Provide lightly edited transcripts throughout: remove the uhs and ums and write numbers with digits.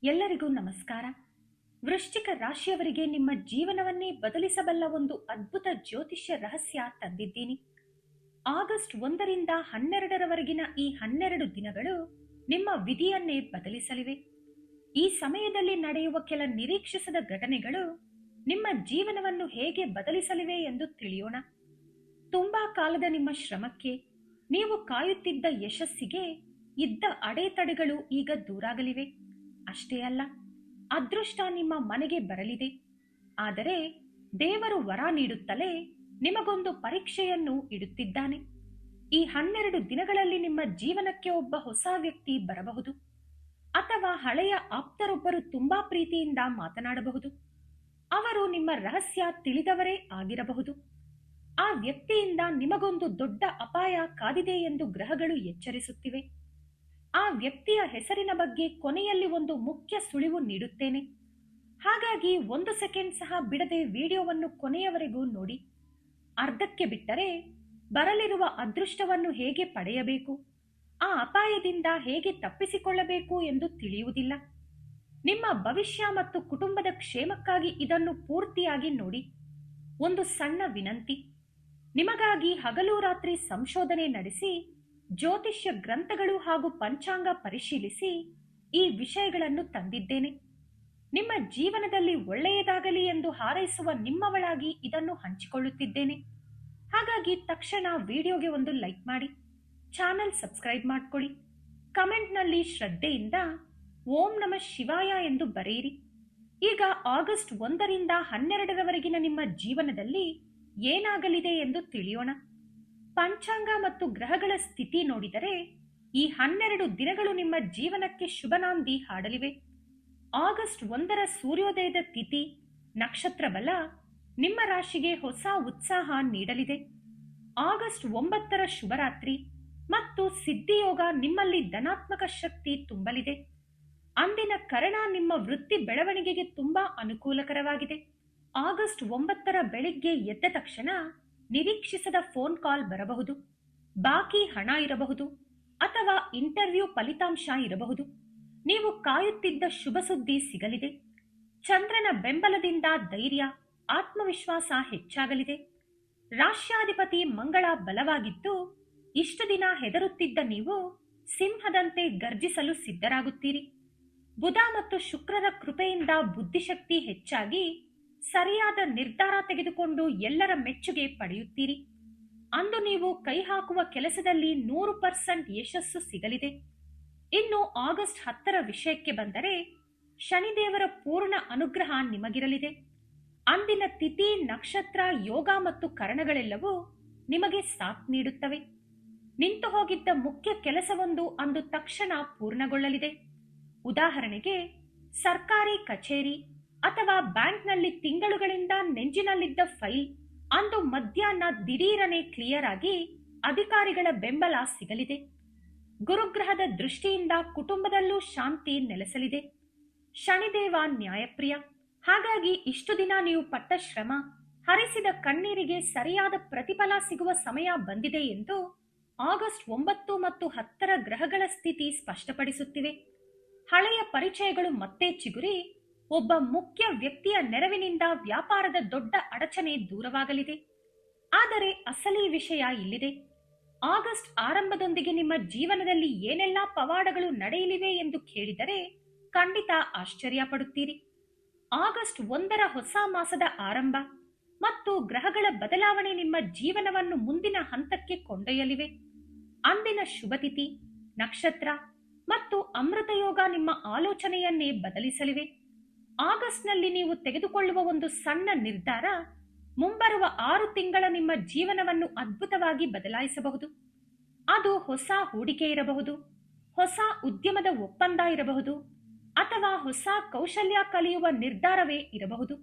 ಎಲ್ಲರಿಗೂ ನಮಸ್ಕಾರ. ವೃಶ್ಚಿಕ ರಾಶಿಯವರಿಗೆ ನಿಮ್ಮ ಜೀವನವನ್ನೇ ಬದಲಿಸಬಲ್ಲ ಒಂದು ಅದ್ಭುತ ಜ್ಯೋತಿಷ್ಯ ರಹಸ್ಯ ತಂದಿದ್ದೀನಿ. ಆಗಸ್ಟ್ 1ರಿಂದ 12ರವರೆಗಿನ ಈ 12 ದಿನಗಳು ನಿಮ್ಮ ವಿಧಿಯನ್ನೇ ಬದಲಿಸಲಿವೆ. ಈ ಸಮಯದಲ್ಲಿ ನಡೆಯುವ ಕೆಲ ನಿರೀಕ್ಷಿಸದ ಘಟನೆಗಳು ನಿಮ್ಮ ಜೀವನವನ್ನು ಹೇಗೆ ಬದಲಿಸಲಿವೆ ಎಂದು ತಿಳಿಯೋಣ. ತುಂಬಾ ಕಾಲದ ನಿಮ್ಮ ಶ್ರಮಕ್ಕೆ, ನೀವು ಕಾಯುತ್ತಿದ್ದ ಯಶಸ್ಸಿಗೆ ಇದ್ದ ಅಡೆತಡೆಗಳು ಈಗ ದೂರಾಗಲಿವೆ. ಅಷ್ಟೇ ಅಲ್ಲ, ಅದೃಷ್ಟ ನಿಮ್ಮ ಮನೆಗೆ ಬರಲಿದೆ. ಆದರೆ ದೇವರು ವರ ನೀಡುತ್ತಲೇ ನಿಮಗೊಂದು ಪರೀಕ್ಷೆಯನ್ನು ಇಡುತ್ತಿದ್ದಾನೆ. ಈ 12 ದಿನಗಳಲ್ಲಿ ನಿಮ್ಮ ಜೀವನಕ್ಕೆ ಒಬ್ಬ ಹೊಸ ವ್ಯಕ್ತಿ ಬರಬಹುದು, ಅಥವಾ ಹಳೆಯ ಆಪ್ತರೊಬ್ಬರು ತುಂಬಾ ಪ್ರೀತಿಯಿಂದ ಮಾತನಾಡಬಹುದು. ಅವರು ನಿಮ್ಮ ರಹಸ್ಯ ತಿಳಿದವರೇ ಆಗಿರಬಹುದು. ಆ ವ್ಯಕ್ತಿಯಿಂದ ನಿಮಗೊಂದು ದೊಡ್ಡ ಅಪಾಯ ಕಾದಿದೆ ಎಂದು ಗ್ರಹಗಳು ಎಚ್ಚರಿಸುತ್ತಿವೆ. ಆ ವ್ಯಕ್ತಿಯ ಹೆಸರಿನ ಬಗ್ಗೆ ಕೊನೆಯಲ್ಲಿ ಒಂದು ಮುಖ್ಯ ಸುಳಿವು ನೀಡುತ್ತೇನೆ. ಹಾಗಾಗಿ 1 ಸೆಕೆಂಡ್ ಸಹ ಬಿಡದೆ ವಿಡಿಯೋವನ್ನು ಕೊನೆಯವರೆಗೂ ನೋಡಿ. ಅರ್ಧಕ್ಕೆ ಬಿಟ್ಟರೆ ಬರಲಿರುವ ಅದೃಷ್ಟವನ್ನು ಹೇಗೆ ಪಡೆಯಬೇಕು, ಆ ಅಪಾಯದಿಂದ ಹೇಗೆ ತಪ್ಪಿಸಿಕೊಳ್ಳಬೇಕು ಎಂದು ತಿಳಿಯುವುದಿಲ್ಲ. ನಿಮ್ಮ ಭವಿಷ್ಯ ಮತ್ತು ಕುಟುಂಬದ ಕ್ಷೇಮಕ್ಕಾಗಿ ಇದನ್ನು ಪೂರ್ತಿಯಾಗಿ ನೋಡಿ. ಒಂದು ಸಣ್ಣ ವಿನಂತಿ: ನಿಮಗಾಗಿ ಹಗಲು ರಾತ್ರಿ ಸಂಶೋಧನೆ ನಡೆಸಿ, ಜ್ಯೋತಿಷ್ಯ ಗ್ರಂಥಗಳು ಹಾಗೂ ಪಂಚಾಂಗ ಪರಿಶೀಲಿಸಿ ಈ ವಿಷಯಗಳನ್ನು ತಂದಿದ್ದೇನೆ. ನಿಮ್ಮ ಜೀವನದಲ್ಲಿ ಒಳ್ಳೆಯದಾಗಲಿ ಎಂದು ಹಾರೈಸುವ ನಿಮ್ಮವಳಾಗಿ ಇದನ್ನು ಹಂಚಿಕೊಳ್ಳುತ್ತಿದ್ದೇನೆ. ಹಾಗಾಗಿ ತಕ್ಷಣ ವಿಡಿಯೋಗೆ ಒಂದು ಲೈಕ್ ಮಾಡಿ, ಚಾನೆಲ್ ಸಬ್ಸ್ಕ್ರೈಬ್ ಮಾಡಿಕೊಳ್ಳಿ. ಕಮೆಂಟ್ನಲ್ಲಿ ಶ್ರದ್ಧೆಯಿಂದ ಓಂ ನಮಃ ಶಿವಾಯ ಎಂದು ಬರೆಯಿರಿ. ಈಗ ಆಗಸ್ಟ್ 1ರಿಂದ 12ರವರೆಗಿನ ನಿಮ್ಮ ಜೀವನದಲ್ಲಿ ಏನಾಗಲಿದೆ ಎಂದು ತಿಳಿಯೋಣ. ಪಂಚಾಂಗ ಮತ್ತು ಗ್ರಹಗಳ ಸ್ಥಿತಿ ನೋಡಿದರೆ ಈ 12 ದಿನಗಳು ನಿಮ್ಮ ಜೀವನಕ್ಕೆ ಶುಭನಾಂದಿ ಹಾಡಲಿವೆ. ಆಗಸ್ಟ್ 1ರ ಸೂರ್ಯೋದಯದ ತಿಥಿ, ನಕ್ಷತ್ರ ಬಲ ನಿಮ್ಮ ರಾಶಿಗೆ ಹೊಸ ಉತ್ಸಾಹ ನೀಡಲಿದೆ. ಆಗಸ್ಟ್ 9ರ ಶುಭರಾತ್ರಿ ಮತ್ತು ಸಿದ್ಧಿಯೋಗ ನಿಮ್ಮಲ್ಲಿ ಧನಾತ್ಮಕ ಶಕ್ತಿ ತುಂಬಲಿದೆ. ಅಂದಿನ ಕರಣ ನಿಮ್ಮ ವೃತ್ತಿ ಬೆಳವಣಿಗೆಗೆ ತುಂಬಾ ಅನುಕೂಲಕರವಾಗಿದೆ. ಆಗಸ್ಟ್ 9ರ ಬೆಳಿಗ್ಗೆ ಎದ್ದ ತಕ್ಷಣ ನಿರೀಕ್ಷಿಸದ ಫೋನ್ ಕಾಲ್ ಬರಬಹುದು, ಬಾಕಿ ಹಣ ಇರಬಹುದು, ಅಥವಾ ಇಂಟರ್ವ್ಯೂ ಫಲಿತಾಂಶ ಇರಬಹುದು. ನೀವು ಕಾಯುತ್ತಿದ್ದ ಶುಭ ಸುದ್ದಿ ಸಿಗಲಿದೆ. ಚಂದ್ರನ ಬೆಂಬಲದಿಂದ ಧೈರ್ಯ, ಆತ್ಮವಿಶ್ವಾಸ ಹೆಚ್ಚಾಗಲಿದೆ. ರಾಷ್ಟ್ರಾಧಿಪತಿ ಮಂಗಳ ಬಲವಾಗಿದ್ದು, ಇಷ್ಟು ದಿನ ಹೆದರುತ್ತಿದ್ದ ನೀವು ಸಿಂಹದಂತೆ ಗರ್ಜಿಸಲು ಸಿದ್ಧರಾಗುತ್ತೀರಿ. ಬುಧ ಮತ್ತು ಶುಕ್ರರ ಕೃಪೆಯಿಂದ ಬುದ್ಧಿಶಕ್ತಿ ಹೆಚ್ಚಾಗಿ ಸರಿಯಾದ ನಿರ್ಧಾರ ತೆಗೆದುಕೊಂಡು ಎಲ್ಲರ ಮೆಚ್ಚುಗೆ ಪಡೆಯುತ್ತೀರಿ. ಅಂದು ನೀವು ಕೈ ಹಾಕುವ ಕೆಲಸದಲ್ಲಿ 100% ಯಶಸ್ಸು ಸಿಗಲಿದೆ. ಇನ್ನು ಆಗಸ್ಟ್ 10ರ ವಿಷಯಕ್ಕೆ ಬಂದರೆ, ಶನಿದೇವರ ಪೂರ್ಣ ಅನುಗ್ರಹ ನಿಮಗಿರಲಿದೆ. ಅಂದಿನ ತಿಥಿ, ನಕ್ಷತ್ರ, ಯೋಗ ಮತ್ತು ಕರಣಗಳೆಲ್ಲವೂ ನಿಮಗೆ ಸಾಥ್ ನೀಡುತ್ತವೆ. ನಿಂತು ಹೋಗಿದ್ದ ಮುಖ್ಯ ಕೆಲಸವೊಂದು ಅಂದು ತಕ್ಷಣ ಪೂರ್ಣಗೊಳ್ಳಲಿದೆ. ಉದಾಹರಣೆಗೆ, ಸರ್ಕಾರಿ ಕಚೇರಿ ಅಥವಾ ಬ್ಯಾಂಕ್ನಲ್ಲಿ ತಿಂಗಳುಗಳಿಂದ ನೆಂಜಿನಲ್ಲಿದ್ದ ಫೈಲ್ ಅಂದು ಮಧ್ಯಾಹ್ನ ದಿಢೀರನೆ ಕ್ಲಿಯರ್ ಆಗಿ ಅಧಿಕಾರಿಗಳ ಬೆಂಬಲ ಸಿಗಲಿದೆ. ಗುರುಗ್ರಹದ ದೃಷ್ಟಿಯಿಂದ ಕುಟುಂಬದಲ್ಲೂ ಶಾಂತಿ ನೆಲೆಸಲಿದೆ. ಶನಿದೇವ ನ್ಯಾಯಪ್ರಿಯ. ಹಾಗಾಗಿ ಇಷ್ಟು ದಿನ ನೀವು ಪಟ್ಟ ಶ್ರಮ, ಹರಿಸಿದ ಕಣ್ಣೀರಿಗೆ ಸರಿಯಾದ ಪ್ರತಿಫಲ ಸಿಗುವ ಸಮಯ ಬಂದಿದೆ ಎಂದು ಆಗಸ್ಟ್ 9 ಮತ್ತು 10ರ ಗ್ರಹಗಳ ಸ್ಥಿತಿ ಸ್ಪಷ್ಟಪಡಿಸುತ್ತಿವೆ. ಹಳೆಯ ಪರಿಚಯಗಳು ಮತ್ತೆ ಚಿಗುರಿ ಒಬ್ಬ ಮುಖ್ಯ ವ್ಯಕ್ತಿಯ ನೆರವಿನಿಂದ ವ್ಯಾಪಾರದ ದೊಡ್ಡ ಅಡಚಣೆ ದೂರವಾಗಲಿದೆ. ಆದರೆ ಅಸಲಿ ವಿಷಯ ಇಲ್ಲಿದೆ. ಆಗಸ್ಟ್ ಆರಂಭದೊಂದಿಗೆ ನಿಮ್ಮ ಜೀವನದಲ್ಲಿ ಏನೆಲ್ಲಾ ಪವಾಡಗಳು ನಡೆಯಲಿವೆ ಎಂದು ಕೇಳಿದರೆ ಖಂಡಿತ ಆಶ್ಚರ್ಯ ಪಡುತ್ತೀರಿ. ಆಗಸ್ಟ್ 1ರ ಹೊಸ ಮಾಸದ ಆರಂಭ ಮತ್ತು ಗ್ರಹಗಳ ಬದಲಾವಣೆ ನಿಮ್ಮ ಜೀವನವನ್ನು ಮುಂದಿನ ಹಂತಕ್ಕೆ ಕೊಂಡೊಯ್ಯಲಿವೆ. ಅಂದಿನ ಶುಭತಿಥಿ, ನಕ್ಷತ್ರ ಮತ್ತು ಅಮೃತಯೋಗ ನಿಮ್ಮ ಆಲೋಚನೆಯನ್ನೇ ಬದಲಿಸಲಿವೆ. ಆಗಸ್ಟ್ನಲ್ಲಿ ನೀವು ತೆಗೆದುಕೊಳ್ಳುವ ಒಂದು ಸಣ್ಣ ನಿರ್ಧಾರ ಮುಂಬರುವ 6 ತಿಂಗಳ ನಿಮ್ಮ ಜೀವನವನ್ನು ಅದ್ಭುತವಾಗಿ ಬದಲಾಯಿಸಬಹುದು. ಅದು ಹೊಸ ಹೂಡಿಕೆ ಇರಬಹುದು, ಹೊಸ ಉದ್ಯಮದ ಒಪ್ಪಂದ ಇರಬಹುದು, ಅಥವಾ ಹೊಸ ಕೌಶಲ್ಯ ಕಲಿಯುವ ನಿರ್ಧಾರವೇ ಇರಬಹುದು.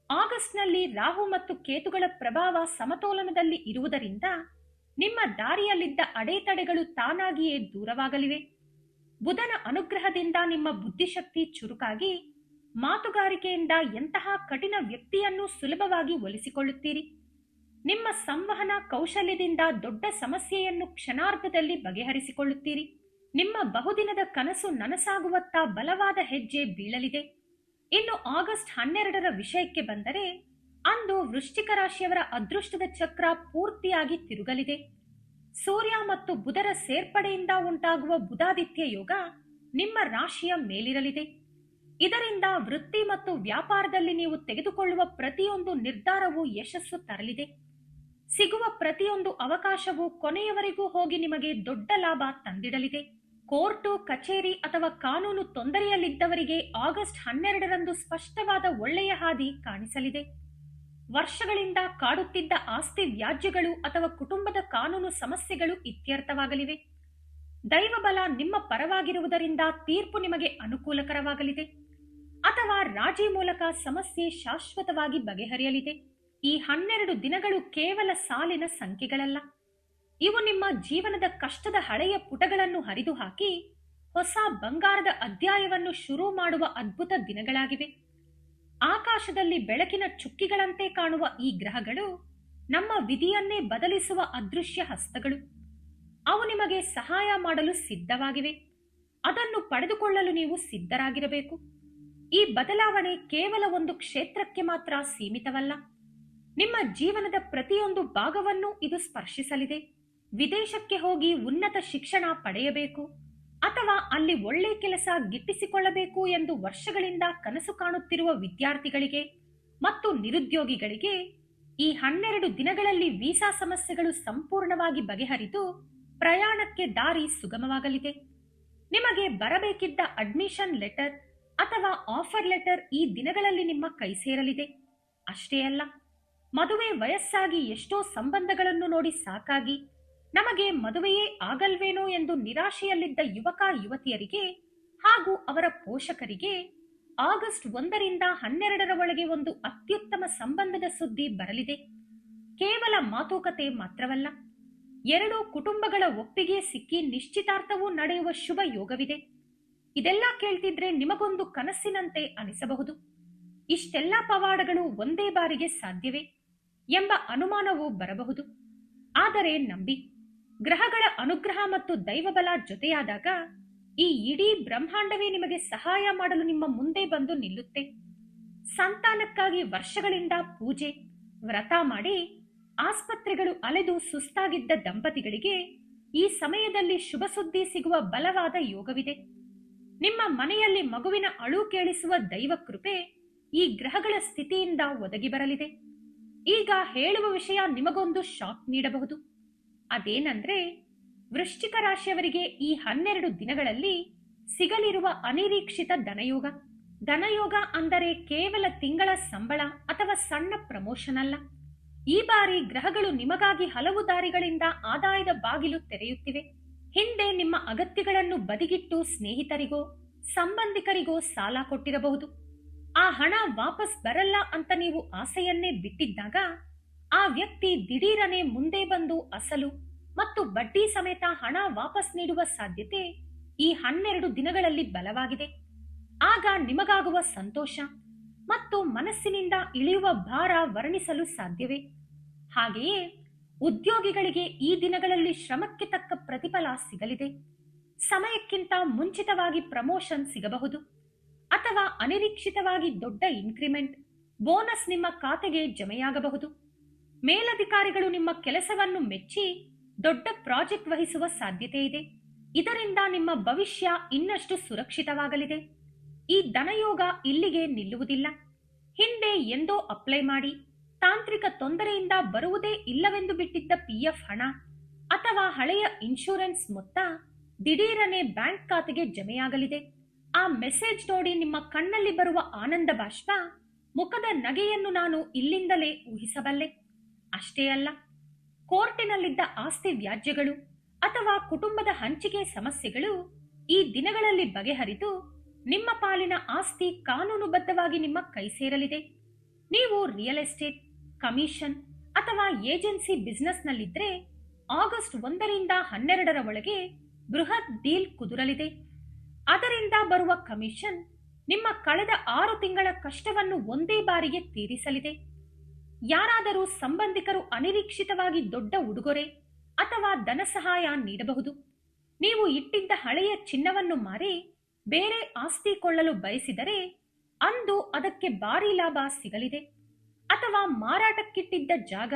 ಆಗಸ್ಟ್ನಲ್ಲಿ ರಾಹು ಮತ್ತು ಕೇತುಗಳ ಪ್ರಭಾವ ಸಮತೋಲನದಲ್ಲಿ ಇರುವುದರಿಂದ ನಿಮ್ಮ ದಾರಿಯಲ್ಲಿದ್ದ ಅಡೆತಡೆಗಳು ತಾನಾಗಿಯೇ ದೂರವಾಗಲಿವೆ. ಬುಧನ ಅನುಗ್ರಹದಿಂದ ನಿಮ್ಮ ಬುದ್ಧಿಶಕ್ತಿ ಚುರುಕಾಗಿ ಮಾತುಗಾರಿಕೆಯಿಂದ ಎಂತಹ ಕಠಿಣ ವ್ಯಕ್ತಿಯನ್ನು ಸುಲಭವಾಗಿ ಒಲಿಸಿಕೊಳ್ಳುತ್ತೀರಿ. ನಿಮ್ಮ ಸಂವಹನ ಕೌಶಲ್ಯದಿಂದ ದೊಡ್ಡ ಸಮಸ್ಯೆಯನ್ನು ಕ್ಷಣಾರ್ಧದಲ್ಲಿ ಬಗೆಹರಿಸಿಕೊಳ್ಳುತ್ತೀರಿ. ನಿಮ್ಮ ಬಹುದಿನದ ಕನಸು ನನಸಾಗುವತ್ತ ಬಲವಾದ ಹೆಜ್ಜೆ ಬೀಳಲಿದೆ. ಇನ್ನು ಆಗಸ್ಟ್ 12ರ ವಿಷಯಕ್ಕೆ ಬಂದರೆ, ಅಂದು ವೃಶ್ಚಿಕ ರಾಶಿಯವರ ಅದೃಷ್ಟದ ಚಕ್ರ ಪೂರ್ತಿಯಾಗಿ ತಿರುಗಲಿದೆ. ಸೂರ್ಯ ಮತ್ತು ಬುಧರ ಸೇರ್ಪಡೆಯಿಂದ ಉಂಟಾಗುವ ಬುಧಾದಿತ್ಯ ಯೋಗ ನಿಮ್ಮ ರಾಶಿಯ ಮೇಲಿರಲಿದೆ. ಇದರಿಂದ ವೃತ್ತಿ ಮತ್ತು ವ್ಯಾಪಾರದಲ್ಲಿ ನೀವು ತೆಗೆದುಕೊಳ್ಳುವ ಪ್ರತಿಯೊಂದು ನಿರ್ಧಾರವೂ ಯಶಸ್ಸು ತರಲಿದೆ. ಸಿಗುವ ಪ್ರತಿಯೊಂದು ಅವಕಾಶವೂ ಕೊನೆಯವರೆಗೂ ಹೋಗಿ ನಿಮಗೆ ದೊಡ್ಡ ಲಾಭ ತಂದಿಡಲಿದೆ. ಕೋರ್ಟು, ಕಚೇರಿ ಅಥವಾ ಕಾನೂನು ತೊಂದರೆಯಲ್ಲಿದ್ದವರಿಗೆ ಆಗಸ್ಟ್ 12ರಂದು ಸ್ಪಷ್ಟವಾದ ಒಳ್ಳೆಯ ಹಾದಿ ಕಾಣಿಸಲಿದೆ. ವರ್ಷಗಳಿಂದ ಕಾಡುತ್ತಿದ್ದ ಆಸ್ತಿ ವ್ಯಾಜ್ಯಗಳು ಅಥವಾ ಕುಟುಂಬದ ಕಾನೂನು ಸಮಸ್ಯೆಗಳು ಇತ್ಯರ್ಥವಾಗಲಿವೆ. ದೈವಬಲ ನಿಮ್ಮ ಪರವಾಗಿರುವುದರಿಂದ ತೀರ್ಪು ನಿಮಗೆ ಅನುಕೂಲಕರವಾಗಲಿದೆ ಅಥವಾ ರಾಜಿ ಮೂಲಕ ಸಮಸ್ಯೆ ಶಾಶ್ವತವಾಗಿ ಬಗೆಹರಿಯಲಿದೆ. ಈ 12 ದಿನಗಳು ಕೇವಲ ಸಾಲಿನ ಸಂಖ್ಯೆಗಳಲ್ಲ. ಇವು ನಿಮ್ಮ ಜೀವನದ ಕಷ್ಟದ ಹಳೆಯ ಪುಟಗಳನ್ನು ಹರಿದು ಹಾಕಿ ಹೊಸ ಬಂಗಾರದ ಅಧ್ಯಾಯವನ್ನು ಶುರು ಮಾಡುವ ಅದ್ಭುತ ದಿನಗಳಾಗಿವೆ. ಆಕಾಶದಲ್ಲಿ ಬೆಳಕಿನ ಚುಕ್ಕಿಗಳಂತೆ ಕಾಣುವ ಈ ಗ್ರಹಗಳು ನಮ್ಮ ವಿಧಿಯನ್ನೇ ಬದಲಿಸುವ ಅದೃಶ್ಯ ಹಸ್ತಗಳು. ಅವು ನಿಮಗೆ ಸಹಾಯ ಮಾಡಲು ಸಿದ್ಧವಾಗಿವೆ. ಅದನ್ನು ಪಡೆದುಕೊಳ್ಳಲು ನೀವು ಸಿದ್ಧರಾಗಿರಬೇಕು. ಈ ಬದಲಾವಣೆ ಕೇವಲ ಒಂದು ಕ್ಷೇತ್ರಕ್ಕೆ ಮಾತ್ರ ಸೀಮಿತವಲ್ಲ. ನಿಮ್ಮ ಜೀವನದ ಪ್ರತಿಯೊಂದು ಭಾಗವನ್ನು ಇದು ಸ್ಪರ್ಶಿಸಲಿದೆ. ವಿದೇಶಕ್ಕೆ ಹೋಗಿ ಉನ್ನತ ಶಿಕ್ಷಣ ಪಡೆಯಬೇಕು ಅಥವಾ ಅಲ್ಲಿ ಒಳ್ಳೆ ಕೆಲಸ ಗಿಟ್ಟಿಸಿಕೊಳ್ಳಬೇಕು ಎಂದು ವರ್ಷಗಳಿಂದ ಕನಸು ಕಾಣುತ್ತಿರುವ ವಿದ್ಯಾರ್ಥಿಗಳಿಗೆ ಮತ್ತು ನಿರುದ್ಯೋಗಿಗಳಿಗೆ ಈ 12 ದಿನಗಳಲ್ಲಿ ವೀಸಾ ಸಮಸ್ಯೆಗಳು ಸಂಪೂರ್ಣವಾಗಿ ಬಗೆಹರಿದು ಪ್ರಯಾಣಕ್ಕೆ ದಾರಿ ಸುಗಮವಾಗಲಿದೆ. ನಿಮಗೆ ಬರಬೇಕಿದ್ದ ಅಡ್ಮಿಷನ್ ಲೆಟರ್ ಅಥವಾ ಆಫರ್ ಲೆಟರ್ ಈ ದಿನಗಳಲ್ಲಿ ನಿಮ್ಮ ಕೈ ಸೇರಲಿದೆ. ಅಷ್ಟೇ ಅಲ್ಲ, ಮದುವೆ ವಯಸ್ಸಾಗಿ ಎಷ್ಟೋ ಸಂಬಂಧಗಳನ್ನು ನೋಡಿ ಸಾಕಾಗಿ ನಮಗೆ ಮದುವೆಯೇ ಆಗಲ್ವೇನೋ ಎಂದು ನಿರಾಶೆಯಲ್ಲಿದ್ದ ಯುವಕ ಯುವತಿಯರಿಗೆ ಹಾಗೂ ಅವರ ಪೋಷಕರಿಗೆ ಆಗಸ್ಟ್ 1ರಿಂದ 12ರ ಒಳಗೆ ಒಂದು ಅತ್ಯುತ್ತಮ ಸಂಬಂಧದ ಸುದ್ದಿ ಬರಲಿದೆ. ಕೇವಲ ಮಾತುಕತೆ ಮಾತ್ರವಲ್ಲ, 2 ಕುಟುಂಬಗಳ ಒಪ್ಪಿಗೆ ಸಿಕ್ಕಿ ನಿಶ್ಚಿತಾರ್ಥವೂ ನಡೆಯುವ ಶುಭ ಯೋಗವಿದೆ. ಇದೆಲ್ಲ ಕೇಳ್ತಿದ್ರೆ ನಿಮಗೊಂದು ಕನಸಿನಂತೆ ಅನಿಸಬಹುದು. ಇಷ್ಟೆಲ್ಲ ಪವಾಡಗಳು ಒಂದೇ ಬಾರಿಗೆ ಸಾಧ್ಯವೇ ಎಂಬ ಅನುಮಾನವೂ ಬರಬಹುದು. ಆದರೆ ನಂಬಿ, ಗ್ರಹಗಳ ಅನುಗ್ರಹ ಮತ್ತು ದೈವಬಲ ಜೊತೆಯಾದಾಗ ಈ ಇಡೀ ಬ್ರಹ್ಮಾಂಡವೇ ನಿಮಗೆ ಸಹಾಯ ಮಾಡಲು ನಿಮ್ಮ ಮುಂದೆ ಬಂದು ನಿಲ್ಲುತ್ತೆ. ಸಂತಾನಕ್ಕಾಗಿ ವರ್ಷಗಳಿಂದ ಪೂಜೆ, ವ್ರತ ಮಾಡಿ ಆಸ್ಪತ್ರೆಗಳು ಅಲೆದು ಸುಸ್ತಾಗಿದ್ದ ದಂಪತಿಗಳಿಗೆ ಈ ಸಮಯದಲ್ಲಿ ಶುಭ ಸುದ್ದಿ ಸಿಗುವ ಬಲವಾದ ಯೋಗವಿದೆ. ನಿಮ್ಮ ಮನೆಯಲ್ಲಿ ಮಗುವಿನ ಅಳು ಕೇಳಿಸುವ ದೈವ ಕೃಪೆ ಈ ಗ್ರಹಗಳ ಸ್ಥಿತಿಯಿಂದ ಒದಗಿ ಬರಲಿದೆ. ಈಗ ಹೇಳುವ ವಿಷಯ ನಿಮಗೊಂದು ಶಾಕ್ ನೀಡಬಹುದು. ಅದೇನಂದ್ರೆ, ವೃಶ್ಚಿಕ ರಾಶಿಯವರಿಗೆ ಈ 12 ದಿನಗಳಲ್ಲಿ ಸಿಗಲಿರುವ ಅನಿರೀಕ್ಷಿತ ಧನಯೋಗ. ಧನಯೋಗ ಅಂದರೆ ಕೇವಲ ತಿಂಗಳ ಸಂಬಳ ಅಥವಾ ಸಣ್ಣ ಪ್ರಮೋಷನ್ ಅಲ್ಲ. ಈ ಬಾರಿ ಗ್ರಹಗಳು ನಿಮಗಾಗಿ ಹಲವು ದಾರಿಗಳಿಂದ ಆದಾಯದ ಬಾಗಿಲು ತೆರೆಯುತ್ತಿವೆ. ಹಿಂದೆ ನಿಮ್ಮ ಅಗತ್ಯಗಳನ್ನು ಬದಿಗಿಟ್ಟು ಸ್ನೇಹಿತರಿಗೋ ಸಂಬಂಧಿಕರಿಗೋ ಸಾಲ ಕೊಟ್ಟಿರಬಹುದು. ಆ ಹಣ ವಾಪಸ್ ಬರಲ್ಲ ಅಂತ ನೀವು ಆಸೆಯನ್ನೇ ಬಿಟ್ಟಿದ್ದಾಗ ಆ ವ್ಯಕ್ತಿ ದಿಢೀರನೆ ಮುಂದೆ ಬಂದು ಅಸಲು ಮತ್ತು ಬಡ್ಡಿ ಸಮೇತ ಹಣ ವಾಪಸ್ ನೀಡುವ ಸಾಧ್ಯತೆ ಈ 12 ದಿನಗಳಲ್ಲಿ ಬಲವಾಗಿದೆ. ಆಗ ನಿಮಗಾಗುವ ಸಂತೋಷ ಮತ್ತು ಮನಸ್ಸಿನಿಂದ ಇಳಿಯುವ ಭಾರ ವರ್ಣಿಸಲು ಸಾಧ್ಯವೇ. ಹಾಗೆಯೇ ಉದ್ಯೋಗಿಗಳಿಗೆ ಈ ದಿನಗಳಲ್ಲಿ ಶ್ರಮಕ್ಕೆ ತಕ್ಕ ಪ್ರತಿಫಲ ಸಿಗಲಿದೆ. ಸಮಯಕ್ಕಿಂತ ಮುಂಚಿತವಾಗಿ ಪ್ರಮೋಷನ್ ಸಿಗಬಹುದು ಅಥವಾ ಅನಿರೀಕ್ಷಿತವಾಗಿ ದೊಡ್ಡ ಇನ್ಕ್ರಿಮೆಂಟ್, ಬೋನಸ್ ನಿಮ್ಮ ಖಾತೆಗೆ ಜಮೆಯಾಗಬಹುದು. ಮೇಲಧಿಕಾರಿಗಳು ನಿಮ್ಮ ಕೆಲಸವನ್ನು ಮೆಚ್ಚಿ ದೊಡ್ಡ ಪ್ರಾಜೆಕ್ಟ್ ವಹಿಸುವ ಸಾಧ್ಯತೆ ಇದೆ. ಇದರಿಂದ ನಿಮ್ಮ ಭವಿಷ್ಯ ಇನ್ನಷ್ಟು ಸುರಕ್ಷಿತವಾಗಲಿದೆ. ಈ ಧನಯೋಗ ಇಲ್ಲಿಗೆ ನಿಲ್ಲುವುದಿಲ್ಲ. ಹಿಂದೆ ಎಂದೋ ಅಪ್ಲೈ ಮಾಡಿ ತಾಂತ್ರಿಕ ತೊಂದರೆಯಿಂದ ಬರುವುದೇ ಇಲ್ಲವೆಂದು ಬಿಟ್ಟಿದ್ದ PF ಹಣ ಅಥವಾ ಹಳೆಯ ಇನ್ಶೂರೆನ್ಸ್ ಮೊತ್ತ ದಿಢೀರನೆ ಬ್ಯಾಂಕ್ ಖಾತೆಗೆ ಜಮೆಯಾಗಲಿದೆ. ಆ ಮೆಸೇಜ್ ನೋಡಿ ನಿಮ್ಮ ಕಣ್ಣಲ್ಲಿ ಬರುವ ಆನಂದ ಬಾಷ್ಪ, ಮುಖದ ನಗೆಯನ್ನು ನಾನು ಇಲ್ಲಿಂದಲೇ ಊಹಿಸಬಲ್ಲೆ. ಅಷ್ಟೇ ಅಲ್ಲ, ಕೋರ್ಟಿನಲ್ಲಿದ್ದ ಆಸ್ತಿ ವ್ಯಾಜ್ಯಗಳು ಅಥವಾ ಕುಟುಂಬದ ಹಂಚಿಕೆ ಸಮಸ್ಯೆಗಳು ಈ ದಿನಗಳಲ್ಲಿ ಬಗೆಹರಿದು ನಿಮ್ಮ ಪಾಲಿನ ಆಸ್ತಿ ಕಾನೂನುಬದ್ಧವಾಗಿ ನಿಮ್ಮ ಕೈ ಸೇರಲಿದೆ. ನೀವು ರಿಯಲ್ ಎಸ್ಟೇಟ್, ಕಮಿಷನ್ ಅಥವಾ ಏಜೆನ್ಸಿ ಬಿಸ್ನೆಸ್ನಲ್ಲಿದ್ದರೆ ಆಗಸ್ಟ್ 1ರಿಂದ 12ರ ಒಳಗೆ ಬೃಹತ್ ಡೀಲ್ ಕುದುರಲಿದೆ. ಅದರಿಂದ ಬರುವ ಕಮಿಷನ್ ನಿಮ್ಮ ಕಳೆದ 6 ತಿಂಗಳ ಕಷ್ಟವನ್ನು ಒಂದೇ ಬಾರಿಗೆ ತೀರಿಸಲಿದೆ. ಯಾರಾದರೂ ಸಂಬಂಧಿಕರು ಅನಿರೀಕ್ಷಿತವಾಗಿ ದೊಡ್ಡ ಉಡುಗೊರೆ ಅಥವಾ ಧನ ಸಹಾಯ ನೀಡಬಹುದು. ನೀವು ಇಟ್ಟಿದ್ದ ಹಳೆಯ ಚಿನ್ನವನ್ನು ಮಾರಿ ಬೇರೆ ಆಸ್ತಿ ಕೊಳ್ಳಲು ಬಯಸಿದರೆ ಅಂದು ಅದಕ್ಕೆ ಭಾರಿ ಲಾಭ ಸಿಗಲಿದೆ. ಅಥವಾ ಮಾರಾಟಕ್ಕಿಟ್ಟಿದ್ದ ಜಾಗ,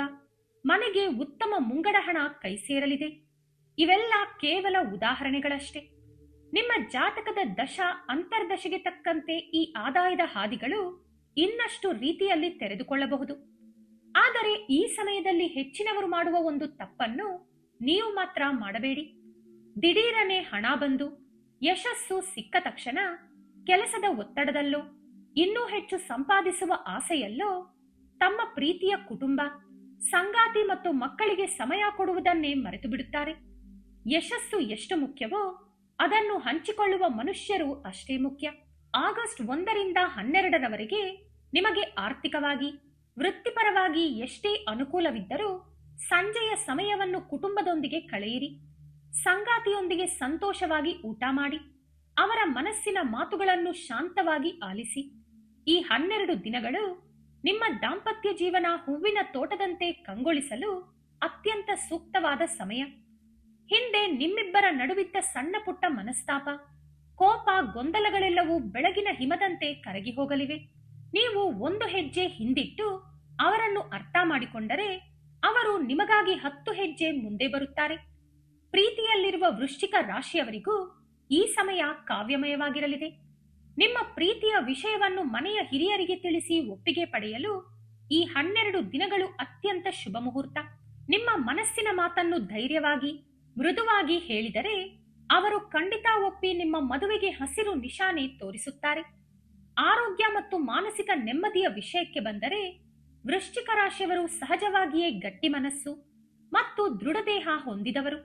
ಮನೆಗೆ ಉತ್ತಮ ಮುಂಗಡ ಹಣ ಕೈ ಸೇರಲಿದೆ. ಇವೆಲ್ಲ ಕೇವಲ ಉದಾಹರಣೆಗಳಷ್ಟೇ. ನಿಮ್ಮ ಜಾತಕದ ದಶ ಅಂತರ್ದಶೆಗೆ ತಕ್ಕಂತೆ ಈ ಆದಾಯದ ಹಾದಿಗಳು ಇನ್ನಷ್ಟು ರೀತಿಯಲ್ಲಿ ತೆರೆದುಕೊಳ್ಳಬಹುದು. ಆದರೆ ಈ ಸಮಯದಲ್ಲಿ ಹೆಚ್ಚಿನವರು ಮಾಡುವ ಒಂದು ತಪ್ಪನ್ನು ನೀವು ಮಾತ್ರ ಮಾಡಬೇಡಿ. ದಿಢೀರನೆ ಹಣ ಬಂದು ಯಶಸ್ಸು ಸಿಕ್ಕ ತಕ್ಷಣ ಕೆಲಸದ ಒತ್ತಡದಲ್ಲೋ ಇನ್ನೂ ಹೆಚ್ಚು ಸಂಪಾದಿಸುವ ಆಸೆಯಲ್ಲೋ ತಮ್ಮ ಪ್ರೀತಿಯ ಕುಟುಂಬ, ಸಂಗಾತಿ ಮತ್ತು ಮಕ್ಕಳಿಗೆ ಸಮಯ ಕೊಡುವುದನ್ನೇ ಮರೆತು ಬಿಡುತ್ತಾರೆ. ಯಶಸ್ಸು ಎಷ್ಟು ಮುಖ್ಯವೋ ಅದನ್ನು ಹಂಚಿಕೊಳ್ಳುವ ಮನುಷ್ಯರು ಅಷ್ಟೇ ಮುಖ್ಯ. ಆಗಸ್ಟ್ 1ರಿಂದ 12ರವರೆಗೆ ನಿಮಗೆ ಆರ್ಥಿಕವಾಗಿ, ವೃತ್ತಿಪರವಾಗಿ ಎಷ್ಟೇ ಅನುಕೂಲವಿದ್ದರೂ ಸಂಜೆಯ ಸಮಯವನ್ನು ಕುಟುಂಬದೊಂದಿಗೆ ಕಳೆಯಿರಿ. ಸಂಗಾತಿಯೊಂದಿಗೆ ಸಂತೋಷವಾಗಿ ಊಟ ಮಾಡಿ, ಅವರ ಮನಸ್ಸಿನ ಮಾತುಗಳನ್ನು ಶಾಂತವಾಗಿ ಆಲಿಸಿ. ಈ 12 ದಿನಗಳು ನಿಮ್ಮ ದಾಂಪತ್ಯ ಜೀವನ ಹೂವಿನ ತೋಟದಂತೆ ಕಂಗೊಳಿಸಲು ಅತ್ಯಂತ ಸೂಕ್ತವಾದ ಸಮಯ. ಹಿಂದೆ ನಿಮ್ಮಿಬ್ಬರ ನಡುವಿದ್ದ ಸಣ್ಣ ಪುಟ್ಟ ಮನಸ್ತಾಪ, ಕೋಪ, ಗೊಂದಲಗಳೆಲ್ಲವೂ ಬೆಳಗಿನ ಹಿಮದಂತೆ ಕರಗಿ ಹೋಗಲಿವೆ. ನೀವು ಒಂದು ಹೆಜ್ಜೆ ಹಿಂದಿಟ್ಟು ಅವರನ್ನು ಅರ್ಥ ಮಾಡಿಕೊಂಡರೆ ಅವರು ನಿಮಗಾಗಿ 10 ಹೆಜ್ಜೆ ಮುಂದೆ ಬರುತ್ತಾರೆ. ಪ್ರೀತಿಯಲ್ಲಿರುವ ವೃಶ್ಚಿಕ ರಾಶಿಯವರಿಗೂ ಈ ಸಮಯ ಕಾವ್ಯಮಯವಾಗಿರಲಿದೆ. ನಿಮ್ಮ ಪ್ರೀತಿಯ ವಿಷಯವನ್ನು ಮನೆಯ ಹಿರಿಯರಿಗೆ ತಿಳಿಸಿ ಒಪ್ಪಿಗೆ ಪಡೆಯಲು ಈ 12 ದಿನಗಳು ಅತ್ಯಂತ ಶುಭ ಮುಹೂರ್ತ. ನಿಮ್ಮ ಮನಸ್ಸಿನ ಮಾತನ್ನು ಧೈರ್ಯವಾಗಿ, ಮೃದುವಾಗಿ ಹೇಳಿದರೆ ಅವರು ಖಂಡಿತ ಒಪ್ಪಿ ನಿಮ್ಮ ಮದುವೆಗೆ ಹಸಿರು ನಿಶಾನೆ ತೋರಿಸುತ್ತಾರೆ. ಆರೋಗ್ಯ ಮತ್ತು ಮಾನಸಿಕ ನೆಮ್ಮದಿಯ ವಿಷಯಕ್ಕೆ ಬಂದರೆ ವೃಶ್ಚಿಕ ರಾಶಿಯವರು ಸಹಜವಾಗಿಯೇ ಗಟ್ಟಿ ಮನಸ್ಸು ಮತ್ತು ದೃಢದೇಹ ಹೊಂದಿದವರು.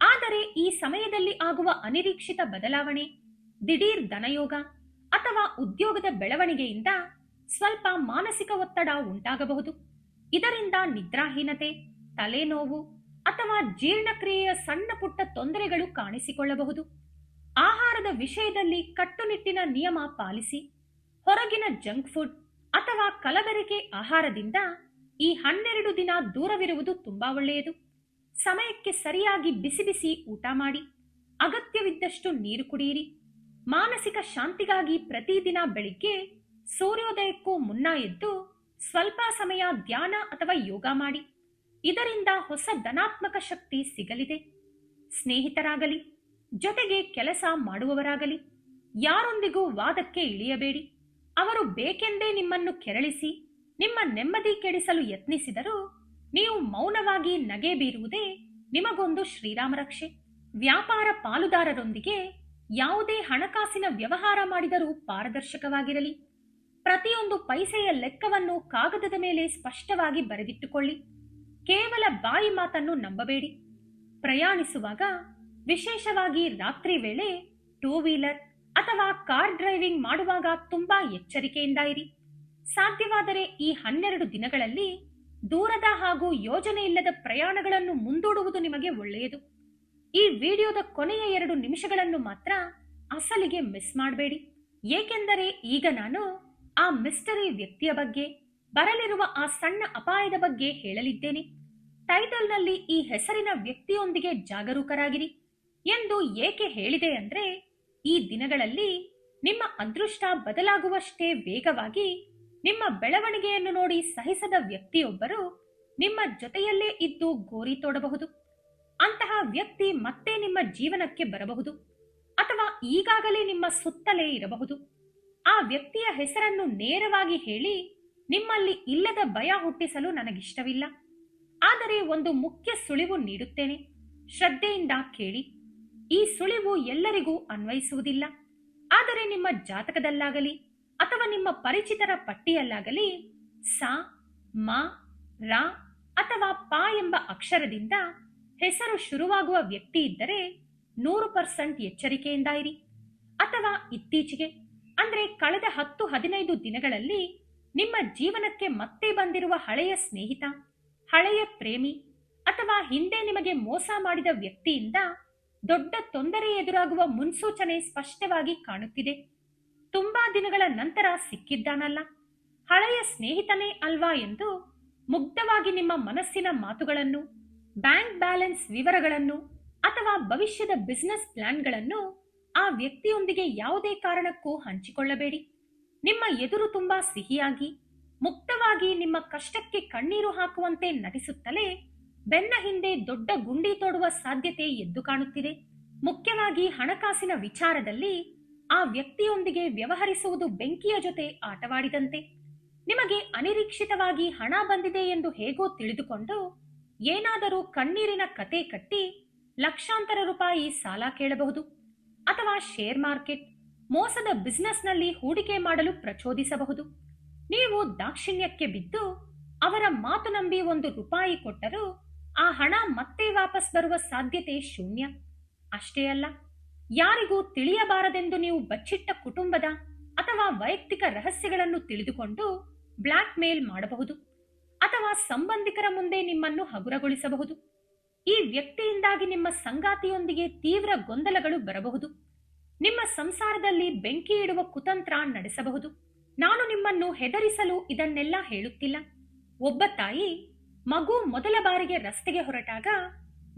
ಆದರೆ ಈ ಸಮಯದಲ್ಲಿ ಆಗುವ ಅನಿರೀಕ್ಷಿತ ಬದಲಾವಣೆ, ದಿಢೀರ್ ಧನಯೋಗ ಅಥವಾ ಉದ್ಯೋಗದ ಬೆಳವಣಿಗೆಯಿಂದ ಸ್ವಲ್ಪ ಮಾನಸಿಕ ಒತ್ತಡ ಉಂಟಾಗಬಹುದು. ಇದರಿಂದ ನಿದ್ರಾಹೀನತೆ, ತಲೆನೋವು ಅಥವಾ ಜೀರ್ಣಕ್ರಿಯೆಯ ಸಣ್ಣ ಪುಟ್ಟ ತೊಂದರೆಗಳು ಕಾಣಿಸಿಕೊಳ್ಳಬಹುದು. ಆಹಾರದ ವಿಷಯದಲ್ಲಿ ಕಟ್ಟುನಿಟ್ಟಿನ ನಿಯಮ ಪಾಲಿಸಿ. ಹೊರಗಿನ ಜಂಕ್ ಫುಡ್ ಅಥವಾ ಕಲಬೆರಕೆ ಆಹಾರದಿಂದ ಈ 12 ದಿನ ದೂರವಿರುವುದು ತುಂಬಾ ಒಳ್ಳೆಯದು. ಸಮಯಕ್ಕೆ ಸರಿಯಾಗಿ ಬಿಸಿ ಬಿಸಿ ಊಟ ಮಾಡಿ, ಅಗತ್ಯವಿದ್ದಷ್ಟು ನೀರು ಕುಡಿಯಿರಿ. ಮಾನಸಿಕ ಶಾಂತಿಗಾಗಿ ಪ್ರತಿದಿನ ಬೆಳಿಗ್ಗೆ ಸೂರ್ಯೋದಯಕ್ಕೂ ಮುನ್ನ ಎದ್ದು ಸ್ವಲ್ಪ ಸಮಯ ಧ್ಯಾನ ಅಥವಾ ಯೋಗ ಮಾಡಿ. ಇದರಿಂದ ಹೊಸ ಧನಾತ್ಮಕ ಶಕ್ತಿ ಸಿಗಲಿದೆ. ಸ್ನೇಹಿತರಾಗಲಿ, ಜೊತೆಗೆ ಕೆಲಸ ಮಾಡುವವರಾಗಲಿ, ಯಾರೊಂದಿಗೂ ವಾದಕ್ಕೆ ಇಳಿಯಬೇಡಿ. ಅವರು ಬೇಕೆಂದೇ ನಿಮ್ಮನ್ನು ಕೆರಳಿಸಿ ನಿಮ್ಮ ನೆಮ್ಮದಿ ಕೆಡಿಸಲು ಯತ್ನಿಸಿದರೂ ನೀವು ಮೌನವಾಗಿ ನಗೆ ಬೀರುವುದೇ ನಿಮಗೊಂದು ಶ್ರೀರಾಮ ರಕ್ಷೆ. ವ್ಯಾಪಾರ ಪಾಲುದಾರರೊಂದಿಗೆ ಯಾವುದೇ ಹಣಕಾಸಿನ ವ್ಯವಹಾರ ಮಾಡಿದರೂ ಪಾರದರ್ಶಕವಾಗಿರಲಿ. ಪ್ರತಿಯೊಂದು ಪೈಸೆಯ ಲೆಕ್ಕವನ್ನು ಕಾಗದದ ಮೇಲೆ ಸ್ಪಷ್ಟವಾಗಿ ಬರೆದಿಟ್ಟುಕೊಳ್ಳಿ. ಕೇವಲ ಬಾಯಿ ಮಾತನ್ನು ನಂಬಬೇಡಿ. ಪ್ರಯಾಣಿಸುವಾಗ, ವಿಶೇಷವಾಗಿ ರಾತ್ರಿ ವೇಳೆ ಟೂ ವೀಲರ್ ಅಥವಾ ಕಾರ್ ಡ್ರೈವಿಂಗ್ ಮಾಡುವಾಗ ತುಂಬಾ ಎಚ್ಚರಿಕೆಯಿಂದ ಇರಿ. ಸಾಧ್ಯವಾದರೆ ಈ 12 ದಿನಗಳಲ್ಲಿ ದೂರದ ಹಾಗೂ ಯೋಜನೆ ಇಲ್ಲದ ಪ್ರಯಾಣಗಳನ್ನು ಮುಂದೂಡುವುದು ನಿಮಗೆ ಒಳ್ಳೆಯದು. ಈ ವಿಡಿಯೋದ ಕೊನೆಯ 2 ನಿಮಿಷಗಳನ್ನು ಮಾತ್ರ ಅಸಲಿಗೆ ಮಿಸ್ ಮಾಡಬೇಡಿ. ಏಕೆಂದರೆ ಈಗ ನಾನು ಆ ಮಿಸ್ಟರಿ ವ್ಯಕ್ತಿಯ ಬಗ್ಗೆ, ಬರಲಿರುವ ಆ ಸಣ್ಣ ಅಪಾಯದ ಬಗ್ಗೆ ಹೇಳಲಿದ್ದೇನೆ. ಟೈಟಲ್ನಲ್ಲಿ ಈ ಹೆಸರಿನ ವ್ಯಕ್ತಿಯೊಂದಿಗೆ ಜಾಗರೂಕರಾಗಿರಿ ಎಂದು ಏಕೆ ಹೇಳಿದೆ ಅಂದ್ರೆ, ಈ ದಿನಗಳಲ್ಲಿ ನಿಮ್ಮ ಅದೃಷ್ಟ ಬದಲಾಗುವಷ್ಟೇ ವೇಗವಾಗಿ ನಿಮ್ಮ ಬೆಳವಣಿಗೆಯನ್ನು ನೋಡಿ ಸಹಿಸದ ವ್ಯಕ್ತಿಯೊಬ್ಬರು ನಿಮ್ಮ ಜೊತೆಯಲ್ಲೇ ಇದ್ದು ಗೋರಿ ತೋಡಬಹುದು. ಅಂತಹ ವ್ಯಕ್ತಿ ಮತ್ತೆ ನಿಮ್ಮ ಜೀವನಕ್ಕೆ ಬರಬಹುದು ಅಥವಾ ಈಗಾಗಲೇ ನಿಮ್ಮ ಸುತ್ತಲೇ ಇರಬಹುದು. ಆ ವ್ಯಕ್ತಿಯ ಹೆಸರನ್ನು ನೇರವಾಗಿ ಹೇಳಿ ನಿಮ್ಮಲ್ಲಿ ಇಲ್ಲದ ಭಯ ಹುಟ್ಟಿಸಲು ನನಗಿಷ್ಟವಿಲ್ಲ. ಆದರೆ ಒಂದು ಮುಖ್ಯ ಸುಳಿವು ನೀಡುತ್ತೇನೆ, ಶ್ರದ್ಧೆಯಿಂದ ಕೇಳಿ. ಈ ಸುಳಿವು ಎಲ್ಲರಿಗೂ ಅನ್ವಯಿಸುವುದಿಲ್ಲ. ಆದರೆ ನಿಮ್ಮ ಜಾತಕದಲ್ಲಾಗಲಿ ಅಥವಾ ನಿಮ್ಮ ಪರಿಚಿತರ ಪಟ್ಟಿಯಲ್ಲಾಗಲಿ ಸ, ಮ, ರ ಅಥವಾ ಪ ಎಂಬ ಅಕ್ಷರದಿಂದ ಹೆಸರು ಶುರುವಾಗುವ ವ್ಯಕ್ತಿ ಇದ್ದರೆ 100% ಎಚ್ಚರಿಕೆಯಿಂದ ಇರಿ. ಅಥವಾ ಇತ್ತೀಚೆಗೆ ಅಂದ್ರೆ ಕಳೆದ 10-15 ದಿನಗಳಲ್ಲಿ ನಿಮ್ಮ ಜೀವನಕ್ಕೆ ಮತ್ತೆ ಬಂದಿರುವ ಹಳೆಯ ಸ್ನೇಹಿತ, ಹಳೆಯ ಪ್ರೇಮಿ ಅಥವಾ ಹಿಂದೆ ನಿಮಗೆ ಮೋಸ ಮಾಡಿದ ವ್ಯಕ್ತಿಯಿಂದ ದೊಡ್ಡ ತೊಂದರೆ ಎದುರಾಗುವ ಮುನ್ಸೂಚನೆ ಸ್ಪಷ್ಟವಾಗಿ ಕಾಣುತ್ತಿದೆ. ತುಂಬಾ ದಿನಗಳ ನಂತರ ಸಿಕ್ಕಿದ್ದಾನಲ್ಲ, ಹಳೆಯ ಸ್ನೇಹಿತನೇ ಅಲ್ವಾ ಎಂದು ಮುಗ್ಧವಾಗಿ ನಿಮ್ಮ ಮನಸ್ಸಿನ ಮಾತುಗಳನ್ನು, ಬ್ಯಾಂಕ್ ಬ್ಯಾಲೆನ್ಸ್ ವಿವರಗಳನ್ನು ಅಥವಾ ಭವಿಷ್ಯದ ಬಿಸಿನೆಸ್ ಪ್ಲಾನ್ಗಳನ್ನು ಆ ವ್ಯಕ್ತಿಯೊಂದಿಗೆ ಯಾವುದೇ ಕಾರಣಕ್ಕೂ ಹಂಚಿಕೊಳ್ಳಬೇಡಿ. ನಿಮ್ಮ ಎದುರು ತುಂಬಾ ಸಿಹಿಯಾಗಿ, ಮುಕ್ತವಾಗಿ ನಿಮ್ಮ ಕಷ್ಟಕ್ಕೆ ಕಣ್ಣೀರು ಹಾಕುವಂತೆ ನಟಿಸುತ್ತಲೇ ಬೆನ್ನ ಹಿಂದೆ ದೊಡ್ಡ ಗುಂಡಿ ತೋಡುವ ಸಾಧ್ಯತೆ ಎದ್ದು ಕಾಣುತ್ತಿದೆ. ಮುಖ್ಯವಾಗಿ ಹಣಕಾಸಿನ ವಿಚಾರದಲ್ಲಿ ಆ ವ್ಯಕ್ತಿಯೊಂದಿಗೆ ವ್ಯವಹರಿಸುವುದು ಬೆಂಕಿಯ ಜೊತೆ ಆಟವಾಡಿದಂತೆ. ನಿಮಗೆ ಅನಿರೀಕ್ಷಿತವಾಗಿ ಹಣ ಬಂದಿದೆ ಎಂದು ಹೇಗೋ ತಿಳಿದುಕೊಂಡು ಏನಾದರೂ ಕಣ್ಣೀರಿನ ಕತೆ ಕಟ್ಟಿ ಲಕ್ಷಾಂತರ ರೂಪಾಯಿ ಸಾಲ ಕೇಳಬಹುದು. ಅಥವಾ ಶೇರ್ ಮಾರ್ಕೆಟ್, ಮೋಸದ ಬಿಸಿನೆಸ್ನಲ್ಲಿ ಹೂಡಿಕೆ ಮಾಡಲು ಪ್ರಚೋದಿಸಬಹುದು. ನೀವು ದಾಕ್ಷಿಣ್ಯಕ್ಕೆ ಬಿದ್ದು ಅವರ ಮಾತು ನಂಬಿ 1 ರೂಪಾಯಿ ಕೊಟ್ಟರೂ ಆ ಹಣ ಮತ್ತೆ ವಾಪಸ್ ಬರುವ ಸಾಧ್ಯತೆ ಶೂನ್ಯ. ಅಷ್ಟೇ ಅಲ್ಲ, ಯಾರಿಗೂ ತಿಳಿಯಬಾರದೆಂದು ನೀವು ಬಚ್ಚಿಟ್ಟ ಕುಟುಂಬದ ಅಥವಾ ವೈಯಕ್ತಿಕ ರಹಸ್ಯಗಳನ್ನು ತಿಳಿದುಕೊಂಡು ಬ್ಲ್ಯಾಕ್ ಮೇಲ್ ಮಾಡಬಹುದು ಅಥವಾ ಸಂಬಂಧಿಕರ ಮುಂದೆ ನಿಮ್ಮನ್ನು ಹಗುರಗೊಳಿಸಬಹುದು. ಈ ವ್ಯಕ್ತಿಯಿಂದಾಗಿ ನಿಮ್ಮ ಸಂಗಾತಿಯೊಂದಿಗೆ ತೀವ್ರ ಗೊಂದಲಗಳು ಬರಬಹುದು. ನಿಮ್ಮ ಸಂಸಾರದಲ್ಲಿ ಬೆಂಕಿ ಇಡುವ ಕುತಂತ್ರ ನಡೆಸಬಹುದು. ನಾನು ನಿಮ್ಮನ್ನು ಹೆದರಿಸಲು ಇದನ್ನೆಲ್ಲ ಹೇಳುತ್ತಿಲ್ಲ. ಒಬ್ಬ ತಾಯಿ ಮಗು ಮೊದಲ ಬಾರಿಗೆ ರಸ್ತೆಗೆ ಹೊರಟಾಗ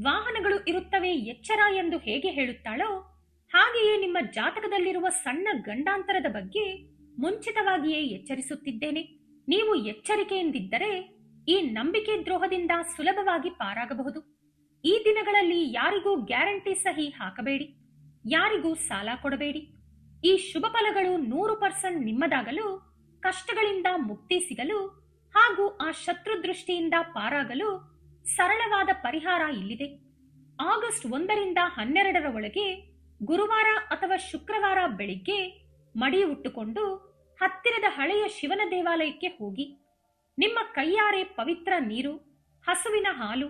ವಾಹನಗಳು ಇರುತ್ತವೆ, ಎಚ್ಚರ ಎಂದು ಹೇಗೆ ಹೇಳುತ್ತಾಳೋ ಹಾಗೆಯೇ ನಿಮ್ಮ ಜಾತಕದಲ್ಲಿರುವ ಸಣ್ಣ ಗಂಡಾಂತರದ ಬಗ್ಗೆ ಮುಂಚಿತವಾಗಿಯೇ ಎಚ್ಚರಿಸುತ್ತಿದ್ದೇನೆ. ನೀವು ಎಚ್ಚರಿಕೆಯಿಂದಿದ್ದರೆ ಈ ನಂಬಿಕೆ ದ್ರೋಹದಿಂದ ಸುಲಭವಾಗಿ ಪಾರಾಗಬಹುದು. ಈ ದಿನಗಳಲ್ಲಿ ಯಾರಿಗೂ ಗ್ಯಾರಂಟಿ ಸಹಿ ಹಾಕಬೇಡಿ, ಯಾರಿಗೂ ಸಾಲ ಕೊಡಬೇಡಿ. ಈ ಶುಭ ಫಲಗಳು 100% ನಿಮ್ಮದಾಗಲು, ಕಷ್ಟಗಳಿಂದ ಮುಕ್ತಿ ಸಿಗಲು ಹಾಗೂ ಆ ಶತ್ರು ದೃಷ್ಟಿಯಿಂದ ಪಾರಾಗಲು ಸರಳವಾದ ಪರಿಹಾರ ಇಲ್ಲಿದೆ. ಆಗಸ್ಟ್ 1ರಿಂದ 12ರ ಒಳಗೆ ಗುರುವಾರ ಅಥವಾ ಶುಕ್ರವಾರ ಬೆಳಿಗ್ಗೆ ಮಡಿ ಉಟ್ಟುಕೊಂಡು ಹತ್ತಿರದ ಹಳೆಯ ಶಿವನ ದೇವಾಲಯಕ್ಕೆ ಹೋಗಿ ನಿಮ್ಮ ಕೈಯಾರೆ ಪವಿತ್ರ ನೀರು, ಹಸುವಿನ ಹಾಲು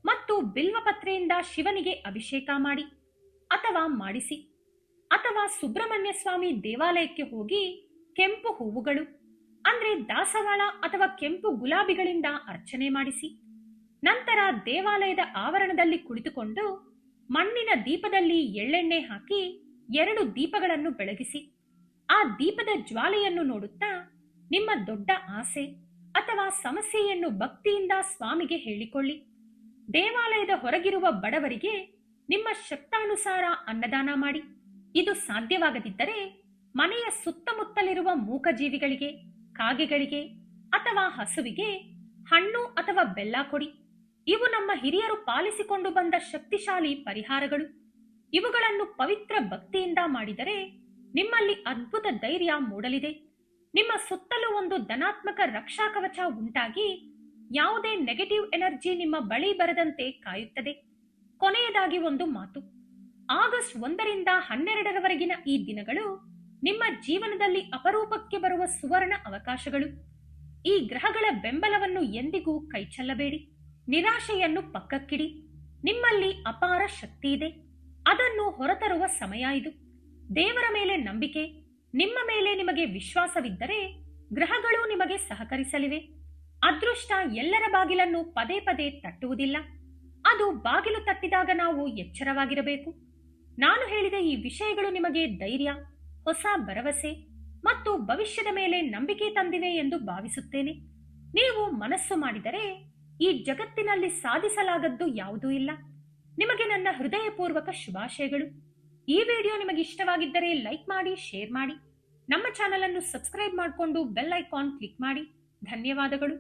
ಮತ್ತು ಬಿಲ್ವಪತ್ರೆಯಿಂದ ಶಿವನಿಗೆ ಅಭಿಷೇಕ ಮಾಡಿ ಅಥವಾ ಮಾಡಿಸಿ. ಅಥವಾ ಸುಬ್ರಹ್ಮಣ್ಯ ಸ್ವಾಮಿ ದೇವಾಲಯಕ್ಕೆ ಹೋಗಿ ಕೆಂಪು ಹೂವುಗಳು ಅಂದ್ರೆ ದಾಸವಾಳ ಅಥವಾ ಕೆಂಪು ಗುಲಾಬಿಗಳಿಂದ ಅರ್ಚನೆ ಮಾಡಿಸಿ. ನಂತರ ದೇವಾಲಯದ ಆವರಣದಲ್ಲಿ ಕುಳಿತುಕೊಂಡು ಮಣ್ಣಿನ ದೀಪದಲ್ಲಿ ಎಳ್ಳೆಣ್ಣೆ ಹಾಕಿ 2 ದೀಪಗಳನ್ನು ಬೆಳಗಿಸಿ. ಆ ದೀಪದ ಜ್ವಾಲೆಯನ್ನು ನೋಡುತ್ತಾ ನಿಮ್ಮ ದೊಡ್ಡ ಆಸೆ ಅಥವಾ ಸಮಸ್ಯೆಯನ್ನು ಭಕ್ತಿಯಿಂದ ಸ್ವಾಮಿಗೆ ಹೇಳಿಕೊಳ್ಳಿ. ದೇವಾಲಯದ ಹೊರಗಿರುವ ಬಡವರಿಗೆ ನಿಮ್ಮ ಶಕ್ತಾನುಸಾರ ಅನ್ನದಾನ ಮಾಡಿ. ಇದು ಸಾಧ್ಯವಾಗದಿದ್ದರೆ ಮನೆಯ ಸುತ್ತಮುತ್ತಲಿರುವ ಮೂಕಜೀವಿಗಳಿಗೆ, ಕಾಗೆಗಳಿಗೆ ಅಥವಾ ಹಸುವಿಗೆ ಹಣ್ಣು ಅಥವಾ ಬೆಲ್ಲ ಕೊಡಿ. ಇವು ನಮ್ಮ ಹಿರಿಯರು ಪಾಲಿಸಿಕೊಂಡು ಬಂದ ಶಕ್ತಿಶಾಲಿ ಪರಿಹಾರಗಳು. ಇವುಗಳನ್ನು ಪವಿತ್ರ ಭಕ್ತಿಯಿಂದ ಮಾಡಿದರೆ ನಿಮ್ಮಲ್ಲಿ ಅದ್ಭುತ ಧೈರ್ಯ ಮೂಡಲಿದೆ. ನಿಮ್ಮ ಸುತ್ತಲೂ ಒಂದು ಧನಾತ್ಮಕ ರಕ್ಷಾ ಕವಚ ಉಂಟಾಗಿ ಯಾವುದೇ ನೆಗೆಟಿವ್ ಎನರ್ಜಿ ನಿಮ್ಮ ಬಳಿ ಬರದಂತೆ ಕಾಯುತ್ತದೆ. ಕೊನೆಯದಾಗಿ ಒಂದು ಮಾತು, ಆಗಸ್ಟ್ 1ರಿಂದ 12ರವರೆಗಿನ ಈ ದಿನಗಳು ನಿಮ್ಮ ಜೀವನದಲ್ಲಿ ಅಪರೂಪಕ್ಕೆ ಬರುವ ಸುವರ್ಣ ಅವಕಾಶಗಳು. ಈ ಗ್ರಹಗಳ ಬೆಂಬಲವನ್ನು ಎಂದಿಗೂ ಕೈಚೆಲ್ಲಬೇಡಿ. ನಿರಾಶೆಯನ್ನು ಪಕ್ಕಕ್ಕಿಡಿ. ನಿಮ್ಮಲ್ಲಿ ಅಪಾರ ಶಕ್ತಿ ಇದೆ, ಅದನ್ನು ಹೊರತರುವ ಸಮಯ ಇದು. ದೇವರ ಮೇಲೆ ನಂಬಿಕೆ, ನಿಮ್ಮ ಮೇಲೆ ನಿಮಗೆ ವಿಶ್ವಾಸವಿದ್ದರೆ ಗ್ರಹಗಳು ನಿಮಗೆ ಸಹಕರಿಸಲಿವೆ. ಅದೃಷ್ಟ ಎಲ್ಲರ ಬಾಗಿಲನ್ನು ಪದೇ ಪದೇ ತಟ್ಟುವುದಿಲ್ಲ. ಅದು ಬಾಗಿಲು ತಟ್ಟಿದಾಗ ನಾವು ಎಚ್ಚರವಾಗಿರಬೇಕು. ನಾನು ಹೇಳಿದ ಈ ವಿಷಯಗಳು ನಿಮಗೆ ಧೈರ್ಯ, ಹೊಸ ಭರವಸೆ ಮತ್ತು ಭವಿಷ್ಯದ ಮೇಲೆ ನಂಬಿಕೆ ತಂದಿವೆ ಎಂದು ಭಾವಿಸುತ್ತೇನೆ. ನೀವು ಮನಸ್ಸು ಮಾಡಿದರೆ ಈ ಜಗತ್ತಿನಲ್ಲಿ ಸಾಧಿಸಲಾಗದ್ದು ಯಾವುದೂ ಇಲ್ಲ. ನಿಮಗೆ ನನ್ನ ಹೃದಯಪೂರ್ವಕ ಶುಭಾಶಯಗಳು. ಈ ವಿಡಿಯೋ ನಿಮಗೆ ಇಷ್ಟವಾಗಿದ್ದರೆ ಲೈಕ್ ಮಾಡಿ, ಶೇರ್ ಮಾಡಿ. ನಮ್ಮ ಚಾನೆಲ್ ಅನ್ನು ಸಬ್ಸ್ಕ್ರೈಬ್ ಮಾಡಿಕೊಂಡು ಬೆಲ್ ಐಕಾನ್ ಕ್ಲಿಕ್ ಮಾಡಿ. ಧನ್ಯವಾದಗಳು.